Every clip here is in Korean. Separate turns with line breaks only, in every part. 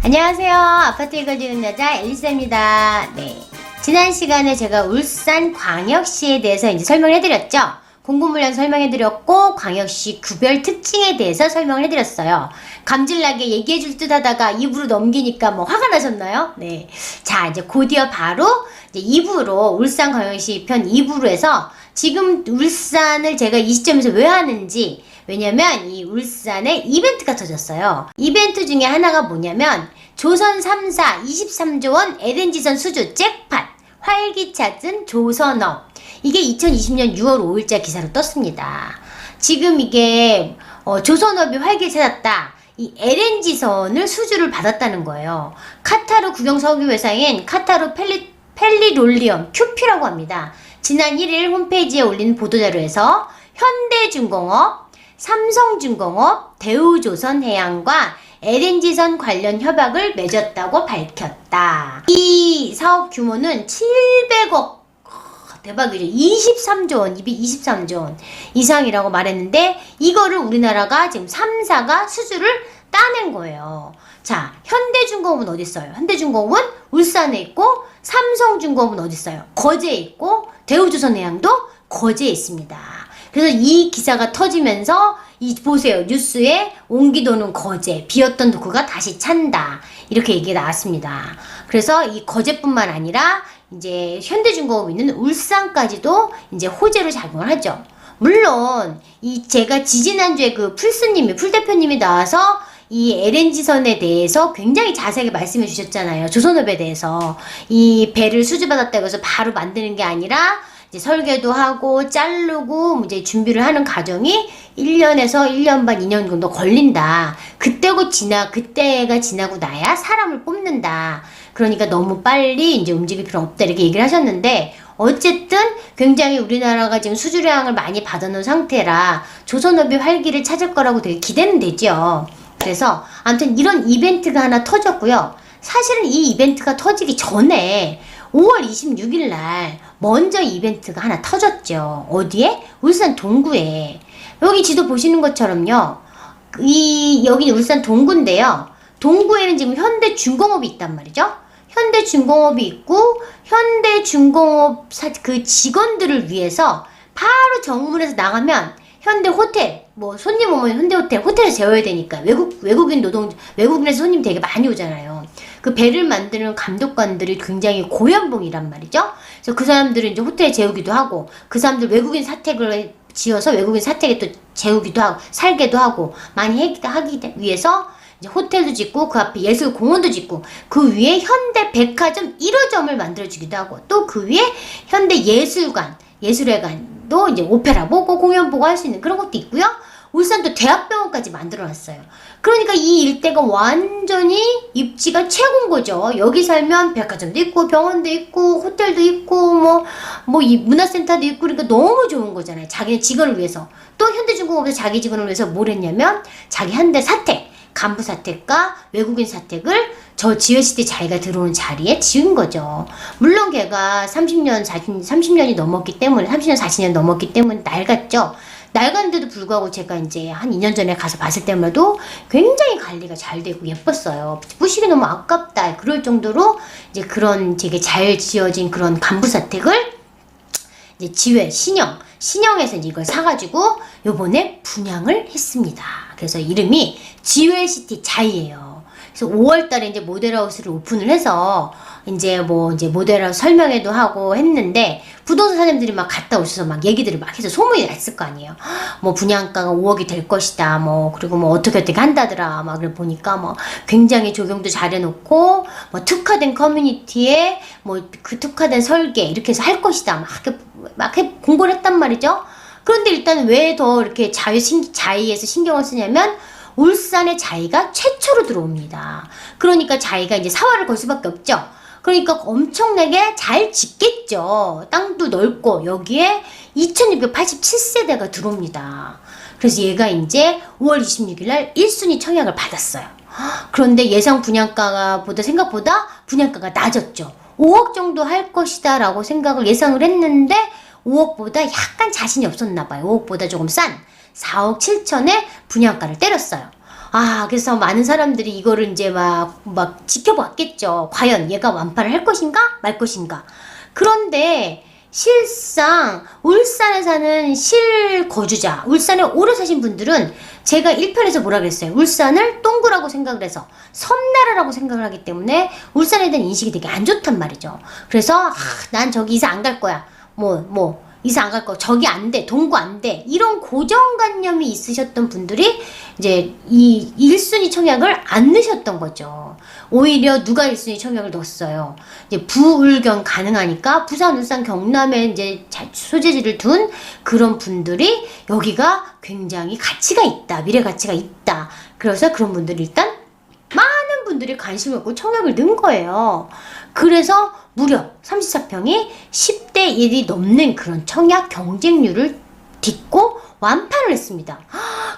안녕하세요. 아파트 읽어주는 여자 엘리사입니다. 네. 지난 시간에 제가 울산 광역시에 대해서 이제 설명을 해드렸죠. 공부물량 설명해드렸고, 광역시 구별 특징에 대해서 설명을 해드렸어요. 감질나게 얘기해줄 듯 하다가 입으로 넘기니까 뭐 화가 나셨나요? 네. 자, 이제 곧이어 바로 이제 2부로, 울산 광역시 편 2부로 해서 지금 울산을 제가 이 시점에서 왜 하는지, 왜냐면 이 울산에 이벤트가 터졌어요. 이벤트 중에 하나가 뭐냐면 조선 3사 23조 원 LNG선 수주 잭팟 활기차진 조선업, 이게 2020년 6월 5일자 기사로 떴습니다. 지금 이게 조선업이 활기차졌다, 이 LNG선을 수주를 받았다는 거예요. 카타르 국영석유회사인 카타르 펠리롤리엄 QP라고 합니다. 지난 1일 홈페이지에 올린 보도자료에서 현대중공업, 삼성중공업, 대우조선해양과 LNG선 관련 협약을 맺었다고 밝혔다. 이 사업 규모는 700억, 대박이죠. 23조 원, 23조 원 이상이라고 말했는데, 이거를 우리나라가 지금 3사가 수주를 따낸 거예요. 자, 현대중공업은 어디 있어요? 현대중공업은 울산에 있고, 삼성중공업은 어디 있어요? 거제에 있고, 대우조선해양도 거제에 있습니다. 그래서 이 기사가 터지면서 보세요. 뉴스에 옹기도는 거제, 비었던 도구가 다시 찬다, 이렇게 얘기가 나왔습니다. 그래서 이 거제뿐만 아니라 이제 현대중공업이 있는 울산까지도 이제 호재로 작용을 하죠. 물론 제가 지지난주에 그 풀 대표님이 나와서 이 LNG선에 대해서 굉장히 자세하게 말씀해 주셨잖아요. 조선업에 대해서. 이 배를 수주받았다고 해서 바로 만드는 게 아니라 이제 설계도 하고 자르고 이제 준비를 하는 과정이 1년에서 1년 반, 2년 정도 걸린다. 그때가 지나고 나야 사람을 뽑는다. 그러니까 너무 빨리 이제 움직일 필요 없다, 이렇게 얘기를 하셨는데, 어쨌든 굉장히 우리나라가 지금 수주량을 많이 받아놓은 상태라 조선업이 활기를 찾을 거라고 되게 기대는 되죠. 그래서 아무튼 이런 이벤트가 하나 터졌고요. 사실은 이 이벤트가 터지기 전에 5월 26일 날 먼저 이벤트가 하나 터졌죠. 어디에? 울산 동구에. 여기 지도 보시는 것처럼요. 여기 울산 동구인데요. 동구에는 지금 현대중공업이 있단 말이죠. 현대중공업이 있고, 현대중공업 그 직원들을 위해서 바로 정문에서 나가면 현대호텔, 뭐 손님 오면 현대호텔, 호텔에서 재워야 되니까 외국인에서 손님 되게 많이 오잖아요. 그 배를 만드는 감독관들이 굉장히 고연봉이란 말이죠. 그래서 그 사람들은 이제 호텔에 재우기도 하고, 그 사람들 외국인 사택을 지어서 외국인 사택에 또 재우기도 하고 살게도 하고 많이 하기 위해서 이제 호텔도 짓고, 그 앞에 예술공원도 짓고, 그 위에 현대백화점 1호점을 만들어주기도 하고, 또 그 위에 예술회관도 이제 오페라 보고 공연 보고 할 수 있는 그런 것도 있고요. 울산도 대학병원까지 만들어놨어요. 그러니까 이 일대가 완전히 입지가 최고인 거죠. 여기 살면 백화점도 있고, 병원도 있고, 호텔도 있고, 이 문화센터도 있고, 그러니까 너무 좋은 거잖아요. 자기네 직원을 위해서. 또 현대중공업에서 자기 직원을 위해서 뭘 했냐면, 자기 현대 사택, 간부 사택과 외국인 사택을 저 지웨시티 자기가 들어오는 자리에 지은 거죠. 물론 걔가 30년이 넘었기 때문에, 30년, 40년 넘었기 때문에 낡았죠. 낡았는데도 불구하고 제가 이제 한 2년 전에 가서 봤을 때마도 굉장히 관리가 잘 되고 예뻤어요. 부시기 너무 아깝다, 그럴 정도로 이제 그런 되게 잘 지어진 그런 간부 사택을 이제 신영에서 이제 이걸 사가지고 요번에 분양을 했습니다. 그래서 이름이 지웨시티 자이예요. 그래서 5월달에 이제 모델하우스를 오픈을 해서 이제 모델하우스 설명회도 하고 했는데, 부동산 사장님들이 막 갔다 오셔서 막 얘기들을 막 해서 소문이 났을 거 아니에요. 분양가가 5억이 될 것이다. 그리고 어떻게 한다더라. 그래 보니까 굉장히 조경도 잘 해놓고, 특화된 커뮤니티에 그 특화된 설계 이렇게 해서 할 것이다. 막 공부를 했단 말이죠. 그런데 일단 왜 더 이렇게 자이에서 신경을 쓰냐면, 울산에 자이가 최초로 들어옵니다. 그러니까 자이가 이제 사활을 걸 수밖에 없죠. 그러니까 엄청나게 잘 짓겠죠. 땅도 넓고, 여기에 2687세대가 들어옵니다. 그래서 얘가 이제 5월 26일 날 1순위 청약을 받았어요. 그런데 예상 생각보다 분양가가 낮았죠. 5억 정도 할 것이다 라고 예상을 했는데, 5억보다 약간 자신이 없었나 봐요. 5억보다 조금 싼 4억 7천에 분양가를 때렸어요. 그래서 많은 사람들이 이거를 이제 막 지켜봤겠죠. 과연 얘가 완판을 할 것인가 말 것인가. 그런데 실상 울산에 사는 실거주자, 울산에 오래 사신 분들은 제가 1편에서 뭐라 그랬어요? 울산을 똥구라고 생각을 해서 섬나라라고 생각을 하기 때문에 울산에 대한 인식이 되게 안 좋단 말이죠. 그래서 난 저기 이사 안 갈 거야. 이사 안 갈 거. 저기 안 돼. 동구 안 돼. 이런 고정관념이 있으셨던 분들이 이제 이 1순위 청약을 안 넣으셨던 거죠. 오히려 누가 1순위 청약을 넣었어요. 이제 부울경 가능하니까 부산, 울산, 경남에 이제 소재지를 둔 그런 분들이 여기가 굉장히 가치가 있다. 미래 가치가 있다. 그래서 그런 분들이 일단 많은 분들이 관심을 갖고 청약을 넣은 거예요. 그래서 무려 34평이 10대 1이 넘는 그런 청약 경쟁률을 딛고 완판을 했습니다.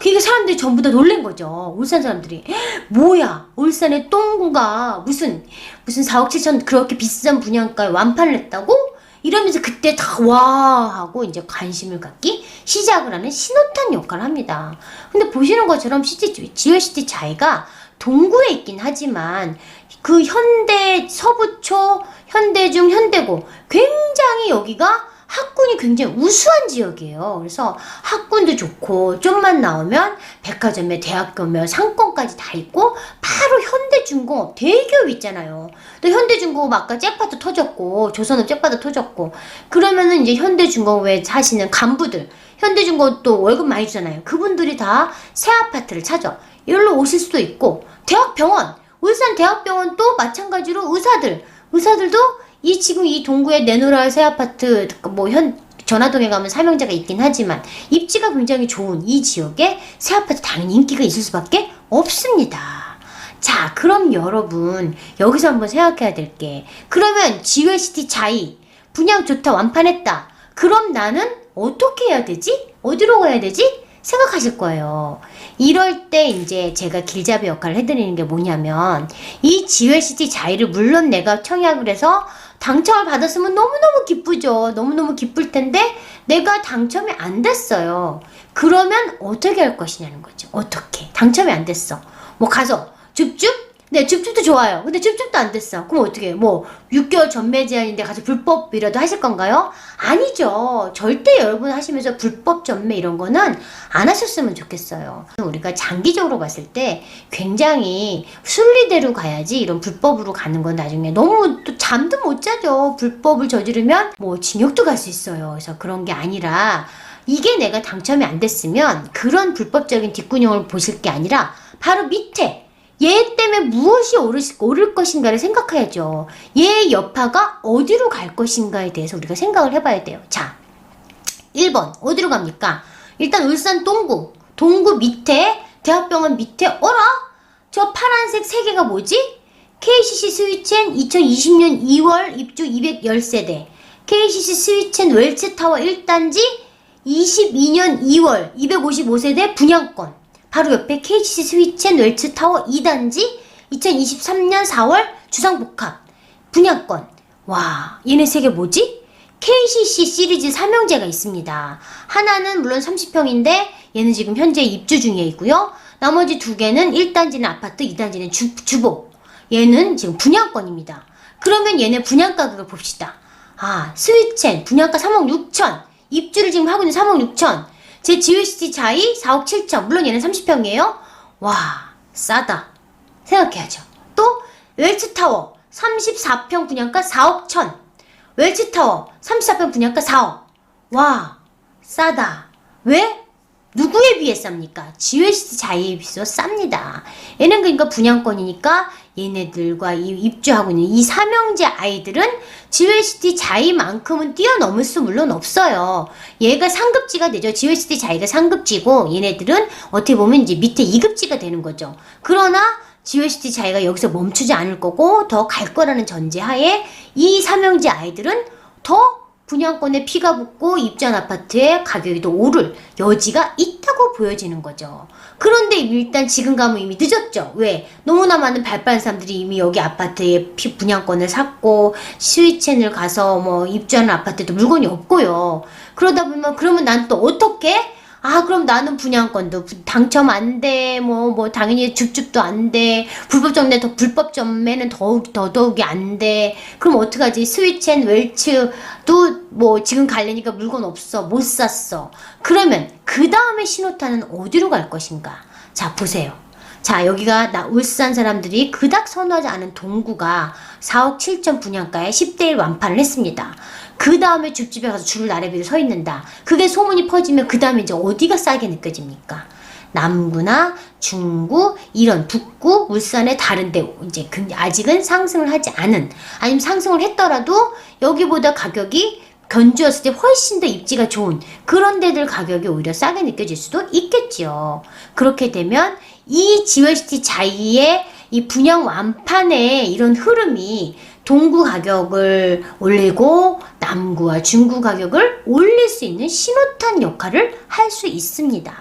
그게 사람들이 전부 다 놀란 거죠. 울산 사람들이. 뭐야, 울산의 똥구가 무슨 4억 7천 그렇게 비싼 분양가에 완판을 했다고? 이러면서 그때 다 와 하고 이제 관심을 갖기 시작을 하는 신호탄 역할을 합니다. 근데 보시는 것처럼 지웰시티 자이가 동구에 있긴 하지만 그 현대, 서부초, 현대중, 현대고 굉장히 여기가 학군이 굉장히 우수한 지역이에요. 그래서 학군도 좋고 좀만 나오면 백화점에 대학교며 상권까지 다 있고 바로 현대중공업 대기업 있잖아요. 또 현대중공업 아까 잭파도 터졌고 조선업 잭파도 터졌고 그러면은 이제 현대중공업에 사시는 간부들 현대중공업 또 월급 많이 주잖아요. 그분들이 다 새 아파트를 찾아 여기로 오실 수도 있고 대학병원 울산 대학병원 또 마찬가지로 의사들도 지금 이 동구에 내노라 새 아파트 전화동에 가면 삼형제가 있긴 하지만 입지가 굉장히 좋은 이 지역에 새 아파트 당연히 인기가 있을 수밖에 없습니다. 자, 그럼 여러분 여기서 한번 생각해야 될 게 그러면 지웰시티 자이 분양 좋다 완판했다. 그럼 나는 어떻게 해야 되지? 어디로 가야 되지? 생각하실 거예요. 이럴 때 이제 제가 길잡이 역할을 해드리는 게 뭐냐면 이 지웰시티 자이를 물론 내가 청약을 해서 당첨을 받았으면 너무너무 기쁘죠. 너무너무 기쁠 텐데 내가 당첨이 안 됐어요. 그러면 어떻게 할 것이냐는 거죠. 어떻게? 당첨이 안 됐어. 가서 줍줍? 네, 줍줍도 좋아요. 근데 줍줍도 안 됐어. 그럼 어떻게 해요? 6개월 전매 제한인데 가서 불법이라도 하실 건가요? 아니죠. 절대 여러분 하시면서 불법 전매 이런 거는 안 하셨으면 좋겠어요. 우리가 장기적으로 봤을 때 굉장히 순리대로 가야지 이런 불법으로 가는 건 나중에 너무 또 잠도 못 자죠. 불법을 저지르면 징역도 갈 수 있어요. 그래서 그런 게 아니라 이게 내가 당첨이 안 됐으면 그런 불법적인 뒷구녕을 보실 게 아니라 바로 밑에 얘 때문에 무엇이 오를 것인가를 생각해야죠. 얘의 여파가 어디로 갈 것인가에 대해서 우리가 생각을 해봐야 돼요. 자, 1번 어디로 갑니까? 일단 울산 동구 밑에 대학병원 밑에 저 파란색 3개가 뭐지? KCC 스위첸 2020년 2월 입주 210세대 KCC 스위첸 웰츠타워 1단지 22년 2월 255세대 분양권 바로 옆에 KCC 스위첸 웰츠타워 2단지 2023년 4월 주상복합 분양권. 와, 얘네 3개 뭐지? KCC 시리즈 3형제가 있습니다. 하나는 물론 30평인데 얘는 지금 현재 입주 중에 있고요. 나머지 2개는 1단지는 아파트, 2단지는 주복. 얘는 지금 분양권입니다. 그러면 얘네 분양 가격을 봅시다. 스위첸 분양가 3억 6천. 입주를 지금 하고 있는 3억 6천. 제 지웰시티 자이 4억 7천. 물론 얘는 30평이에요. 와, 싸다. 생각해야죠. 또 웰츠타워 34평 분양가 4억 천. 웰츠타워 34평 분양가 4억. 와, 싸다. 왜? 누구에 비해 쌉니까? 지웰시티 자이에 비해서 쌉니다. 얘는 그러니까 분양권이니까 얘네들과 입주하고 있는 이 삼형제 아이들은 지웰시티 자이만큼은 뛰어넘을 수 물론 없어요. 얘가 상급지가 되죠. 지웰시티 자이가 상급지고 얘네들은 어떻게 보면 이제 밑에 2급지가 되는 거죠. 그러나 지웰시티 자이가 여기서 멈추지 않을 거고 더 갈 거라는 전제하에 이 삼형제 아이들은 더 분양권에 피가 붙고 입주한 아파트의 가격이 더 오를 여지가 있다고 보여지는 거죠. 그런데 일단 지금 가면 이미 늦었죠. 왜? 너무나 많은 발빠른 사람들이 이미 여기 아파트에 분양권을 샀고 스위첸을 가서 입주하는 아파트에도 물건이 없고요. 그러다 보면 그러면 난 또 어떻게? 아, 그럼 나는 분양권도 당첨 안 돼. 뭐, 당연히 줍줍도 안 돼. 불법 점매는 더더욱이 안 돼. 그럼 어떡하지? 스위치 앤 웰츠도 뭐, 지금 갈래니까 물건 없어. 못 샀어. 그러면, 그 다음에 신호탄은 어디로 갈 것인가? 자, 보세요. 자, 여기가 울산 사람들이 그닥 선호하지 않은 동구가 4억 7천 분양가에 10대1 완판을 했습니다. 그 다음에 줍집에 가서 줄을 나래비를 서 있는다. 그게 소문이 퍼지면 그 다음에 이제 어디가 싸게 느껴집니까? 남구나 중구, 이런 북구, 울산의 다른데 이제 아직은 상승을 하지 않은, 아니면 상승을 했더라도 여기보다 가격이 견주었을 때 훨씬 더 입지가 좋은 그런 데들 가격이 오히려 싸게 느껴질 수도 있겠지요. 그렇게 되면 이 지웰시티 자이의 이 분양 완판의 이런 흐름이 동구 가격을 올리고 남구와 중구 가격을 올릴 수 있는 신호탄 역할을 할 수 있습니다.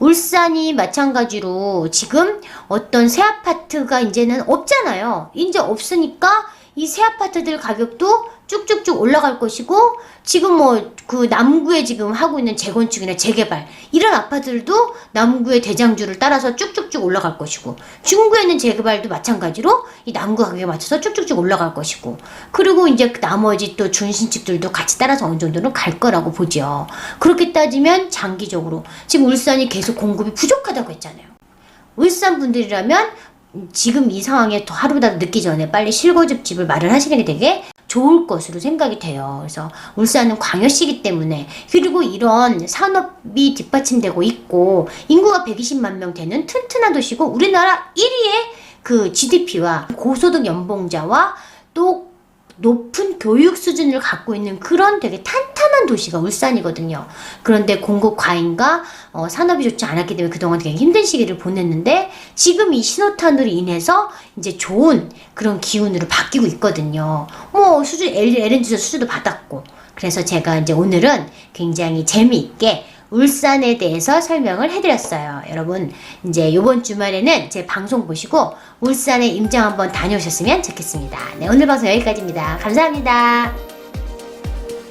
울산이 마찬가지로 지금 어떤 새 아파트가 이제는 없잖아요. 이제 없으니까 이 새 아파트들 가격도 쭉쭉쭉 올라갈 것이고, 지금 그 남구에 지금 하고 있는 재건축이나 재개발 이런 아파트들도 남구의 대장주를 따라서 쭉쭉쭉 올라갈 것이고, 중구에 있는 재개발도 마찬가지로 이 남구 가격에 맞춰서 쭉쭉쭉 올라갈 것이고, 그리고 이제 나머지 또 준신축들도 같이 따라서 어느 정도는 갈 거라고 보죠. 그렇게 따지면 장기적으로 지금 울산이 계속 공급이 부족하다고 했잖아요. 울산 분들이라면 지금 이 상황에 더 하루보다 늦기 전에 빨리 실거주집을 마련하시는 게 되게 좋을 것으로 생각이 돼요. 그래서 울산은 광역시이기 때문에, 그리고 이런 산업이 뒷받침되고 있고 인구가 120만 명 되는 튼튼한 도시고, 우리나라 1위의 그 GDP와 고소득 연봉자와 또 높은 교육 수준을 갖고 있는 그런 되게 탄탄한 도시가 울산이거든요. 그런데 공급 과잉과 산업이 좋지 않았기 때문에 그동안 되게 힘든 시기를 보냈는데, 지금 이 신호탄으로 인해서 이제 좋은 그런 기운으로 바뀌고 있거든요. LNG 수주도 받았고. 그래서 제가 이제 오늘은 굉장히 재미있게 울산에 대해서 설명을 해드렸어요. 여러분, 이제 이번 주말에는 제 방송 보시고 울산에 임장 한번 다녀오셨으면 좋겠습니다. 네, 오늘 방송 여기까지입니다. 감사합니다.